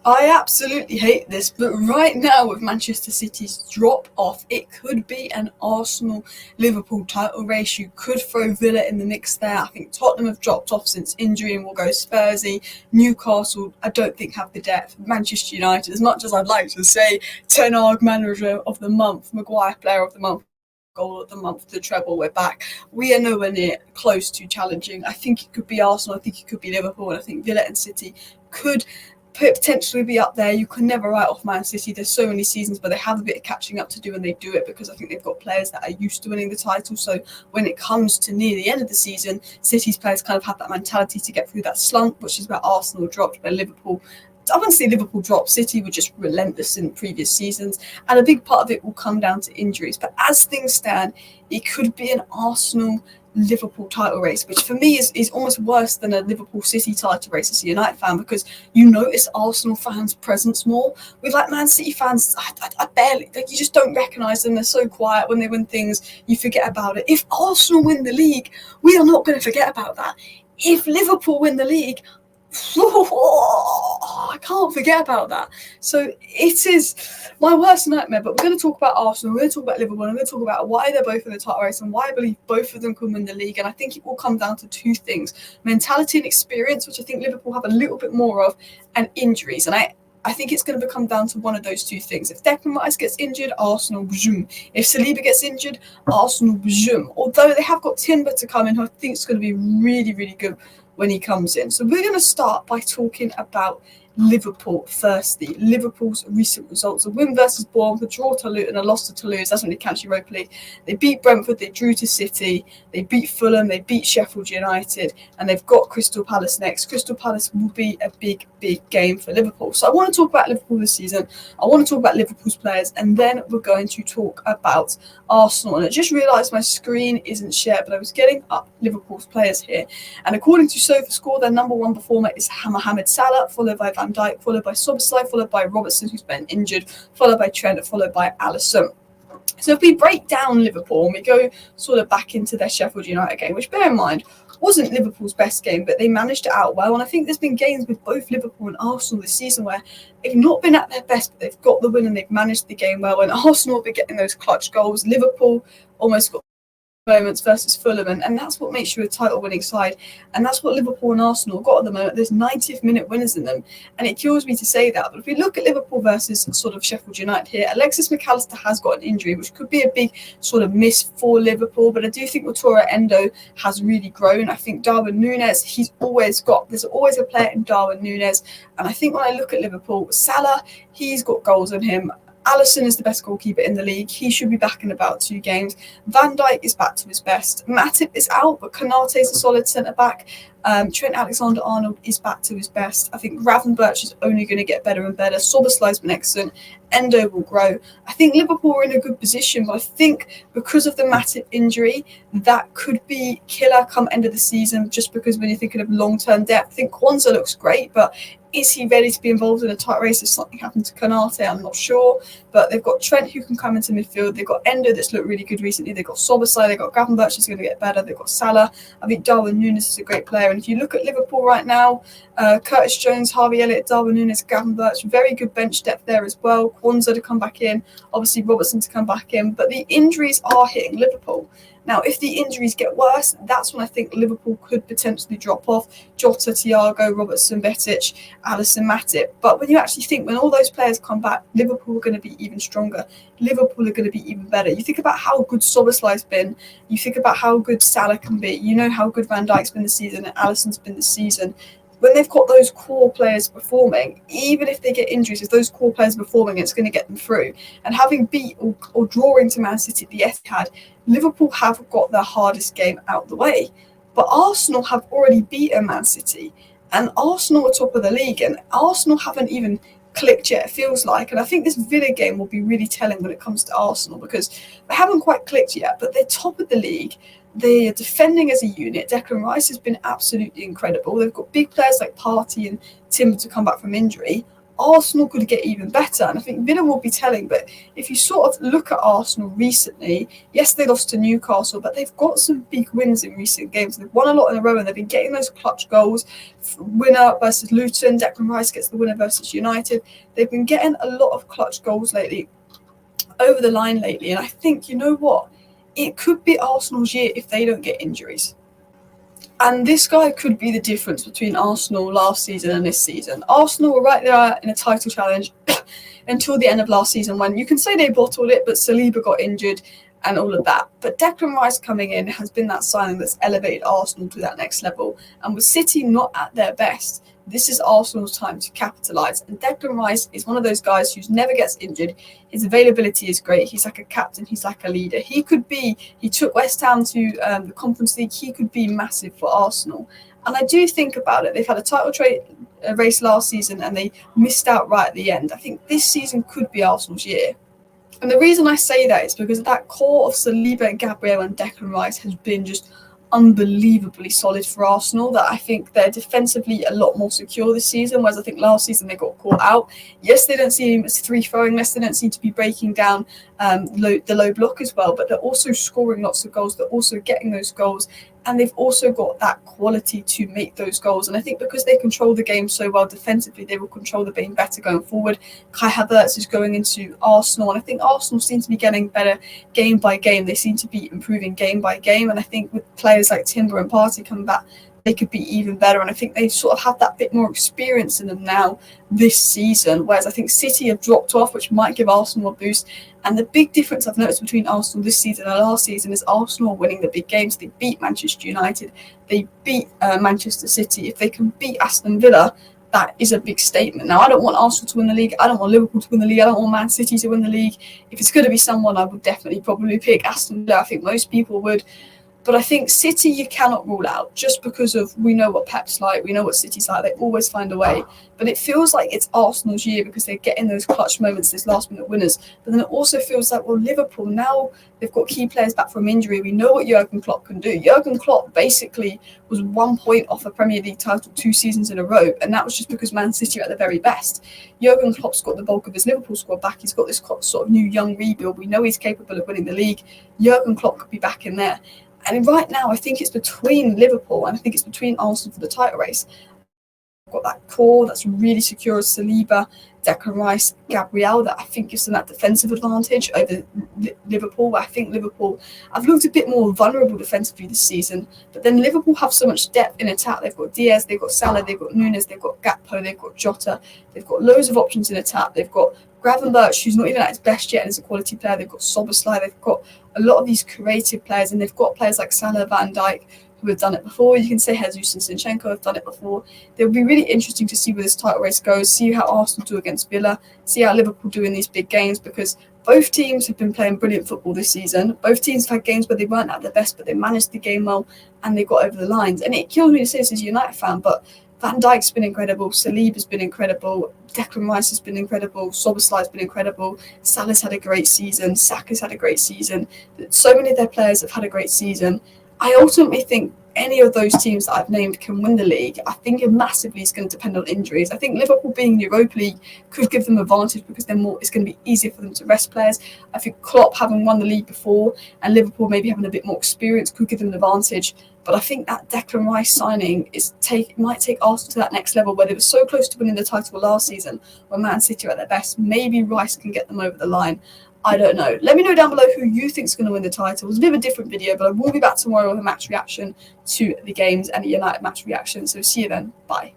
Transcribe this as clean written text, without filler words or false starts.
I absolutely hate this, but right now with Manchester City's drop off, it could be an Arsenal Liverpool title race. You could throw Villa in the mix there. I think Tottenham have dropped off since injury and will go Spursy. Newcastle, I don't think have the depth. Manchester United, as much as I'd like to say Ten Hag manager of the month, Maguire player of the month, goal of the month, the treble, we're back. We are nowhere near close to challenging. I think it could be Arsenal, I think it could be Liverpool, and I think Villa and City could potentially be up there. You can never write off Man City. There's so many seasons, but they have a bit of catching up to do, and they do it because I think they've got players that are used to winning the title. So when it comes to near the end of the season, City's players kind of have that mentality to get through that slump, which is where Arsenal dropped, where Liverpool, I wouldn't say Liverpool dropped. City were just relentless in previous seasons, and a big part of it will come down to injuries. But as things stand, it could be an Arsenal Liverpool title race, which for me is almost worse than a Liverpool City title race as a United fan, because you notice Arsenal fans' presence more. With like Man City fans, I barely, like, you just don't recognise them. They're so quiet. When they win things, you forget about it. If Arsenal win the league, we are not going to forget about that. If Liverpool win the league, I can't forget about that. So it is my worst nightmare. But we're going to talk about Arsenal, we're going to talk about Liverpool, and we're going to talk about why they're both in the title race and why I believe both of them can win the league. And I think it will come down to two things: mentality and experience, which I think Liverpool have a little bit more of, and injuries. And I think it's going to come down to one of those two things. If Declan Rice gets injured, Arsenal, boom. If Saliba gets injured, Arsenal, boom. Although they have got Timber to come in, who I think is going to be really, really good when he comes in. So we're going to start by talking about Liverpool firstly. Liverpool's recent results: a win versus Bournemouth, a draw to Luton, a loss to Toulouse. That's when they catch Europa League. They beat Brentford, they drew to City, they beat Fulham, they beat Sheffield United, and they've got Crystal Palace next. Crystal Palace will be a big, big game for Liverpool. So I want to talk about Liverpool this season. I want to talk about Liverpool's players, and then we're going to talk about Arsenal. And I just realised my screen isn't shared, but I was getting up Liverpool's players here. And according to SofaScore, their number one performer is Mohamed Salah, followed by Van Dijk, followed by Szoboszlai, followed by Robertson, who's been injured, followed by Trent, followed by Alisson. So if we break down Liverpool and we go sort of back into their Sheffield United game, which, bear in mind, wasn't Liverpool's best game, but they managed it out well. And I think there's been games with both Liverpool and Arsenal this season where they've not been at their best, but they've got the win and they've managed the game well. And Arsenal have been getting those clutch goals. Liverpool almost got moments versus Fulham, and that's what makes you a title-winning side, and that's what Liverpool and Arsenal got at the moment. There's 90th minute winners in them, and it kills me to say that. But if we look at Liverpool versus sort of Sheffield United here, Alexis McAllister has got an injury, which could be a big sort of miss for Liverpool, but I do think Wataru Endo has really grown. I think Darwin Núñez, there's always a player in Darwin Núñez, and I think when I look at Liverpool, Salah, he's got goals in him. Alisson is the best goalkeeper in the league. He should be back in about 2 games. Van Dijk is back to his best. Matip is out, but Konate is a solid centre-back. Trent Alexander-Arnold is back to his best. I think Gravenberch is only going to get better and better. Szoboszlai's been excellent. Endo will grow. I think Liverpool are in a good position, but I think because of the Matip injury, that could be killer come end of the season, just because when you're thinking of long-term depth, I think Kwanzaa looks great, but is he ready to be involved in a tight race if something happened to Konate? I'm not sure. But they've got Trent who can come into midfield. They've got Endo that's looked really good recently. They've got Szoboszlai. They've got Gravenberch who's going to get better. They've got Salah. I think Darwin Núñez is a great player. And if you look at Liverpool right now, Curtis Jones, Harvey Elliott, Darwin Núñez, Gravenberch, very good bench depth there as well. Kwanzaa to come back in. Obviously Robertson to come back in. But the injuries are hitting Liverpool. Now, if the injuries get worse, that's when I think Liverpool could potentially drop off. Jota, Thiago, Robertson, Betic, Alisson, Matip. But when you actually think, when all those players come back, Liverpool are going to be even stronger. Liverpool are going to be even better. You think about how good Szoboszlai's been. You think about how good Salah can be. You know how good Van Dijk's been this season and Alisson's been this season. When they've got those core players performing, even if they get injuries, if those core players are performing, it's going to get them through. And having beat or drawing to Man City at the Etihad, Liverpool have got their hardest game out the way. But Arsenal have already beaten Man City, and Arsenal are top of the league, and Arsenal haven't even clicked yet, it feels like. And I think this Villa game will be really telling when it comes to Arsenal, because they haven't quite clicked yet, but they're top of the league. They are defending as a unit. Declan Rice has been absolutely incredible. They've got big players like Partey and Timber to come back from injury. Arsenal could get even better. And I think Villa will be telling, but if you sort of look at Arsenal recently, yes, they lost to Newcastle, but they've got some big wins in recent games. They've won a lot in a row, and they've been getting those clutch goals. Winner versus Luton, Declan Rice gets the winner versus United. They've been getting a lot of clutch goals lately, over the line lately. And I think, you know what? It could be Arsenal's year if they don't get injuries. And this guy could be the difference between Arsenal last season and this season. Arsenal were right there in a title challenge until the end of last season, when you can say they bottled it, but Saliba got injured and all of that. But Declan Rice coming in has been that signing that's elevated Arsenal to that next level. And with City not at their best, this is Arsenal's time to capitalise. And Declan Rice is one of those guys who never gets injured. His availability is great. He's like a captain. He's like a leader. He took West Ham to the Conference League. He could be massive for Arsenal. And I do think about it. They've had a title race last season and they missed out right at the end. I think this season could be Arsenal's year. And the reason I say that is because that core of Saliba, Gabriel and Declan Rice has been just unbelievably solid for Arsenal, that I think they're defensively a lot more secure this season, whereas I think last season they got caught out. Yes, they don't seem as free-throwing, yes, they don't seem to be breaking down the low block as well, but they're also scoring lots of goals, they're also getting those goals, and they've also got that quality to make those goals. And I think because they control the game so well defensively, they will control the game better going forward. Kai Havertz is going into Arsenal, and I think Arsenal seem to be getting better game by game. They seem to be improving game by game, and I think with players like Timber and Partey coming back, they could be even better. And I think they sort of have that bit more experience in them now this season, whereas I think City have dropped off, which might give Arsenal a boost. And the big difference I've noticed between Arsenal this season and last season is Arsenal winning the big games. They beat Manchester United, they beat Manchester City. If they can beat Aston Villa, that is a big statement. Now, I don't want Arsenal to win the league. I don't want Liverpool to win the league. I don't want Man City to win the league. If it's going to be someone, I would definitely probably pick Aston Villa. I think most people would. But I think City you cannot rule out, just because of we know what Pep's like, we know what City's like, they always find a way. But it feels like it's Arsenal's year because they're getting those clutch moments, those last-minute winners. But then it also feels like, well, Liverpool, now they've got key players back from injury. We know what Jurgen Klopp can do. Jurgen Klopp basically was 1 point off a Premier League title 2 seasons in a row, and that was just because Man City are at the very best. Jurgen Klopp's got the bulk of his Liverpool squad back. He's got this sort of new young rebuild. We know he's capable of winning the league. Jurgen Klopp could be back in there. And right now, I think it's between Liverpool and I think it's between Arsenal for the title race. I've got that core that's really secure as Saliba, Declan Rice, Gabriel, that I think gives them that defensive advantage over Liverpool. Where I think Liverpool have looked a bit more vulnerable defensively this season. But then Liverpool have so much depth in attack. They've got Diaz, they've got Salah, they've got Nunes, they've got Gakpo, they've got Jota. They've got loads of options in attack. They've got Gravenberch, who's not even at his best yet and is a quality player. They've got Szoboszlai. They've got a lot of these creative players, and they've got players like Salah, Van Dijk, who have done it before. You can say Jesus and Zinchenko have done it before. It'll be really interesting to see where this title race goes, see how Arsenal do against Villa, see how Liverpool do in these big games, because both teams have been playing brilliant football this season. Both teams have had games where they weren't at their best, but they managed the game well and they got over the lines. And it kills me to say this as a United fan, but Van Dijk's been incredible, Saliba's been incredible, Declan Rice has been incredible, Szoboszlai's been incredible, Salah's had a great season, Saka's had a great season. So many of their players have had a great season. I ultimately think any of those teams that I've named can win the league. I think it massively is going to depend on injuries. I think Liverpool being in the Europa League could give them advantage because it's going to be easier for them to rest players. I think Klopp, having won the league before, and Liverpool maybe having a bit more experience, could give them an advantage. But I think that Declan Rice signing might take Arsenal to that next level, where they were so close to winning the title last season when Man City are at their best. Maybe Rice can get them over the line. I don't know. Let me know down below who you think is going to win the title. It was a bit of a different video, but I will be back tomorrow with a match reaction to the games and a United match reaction. So see you then. Bye.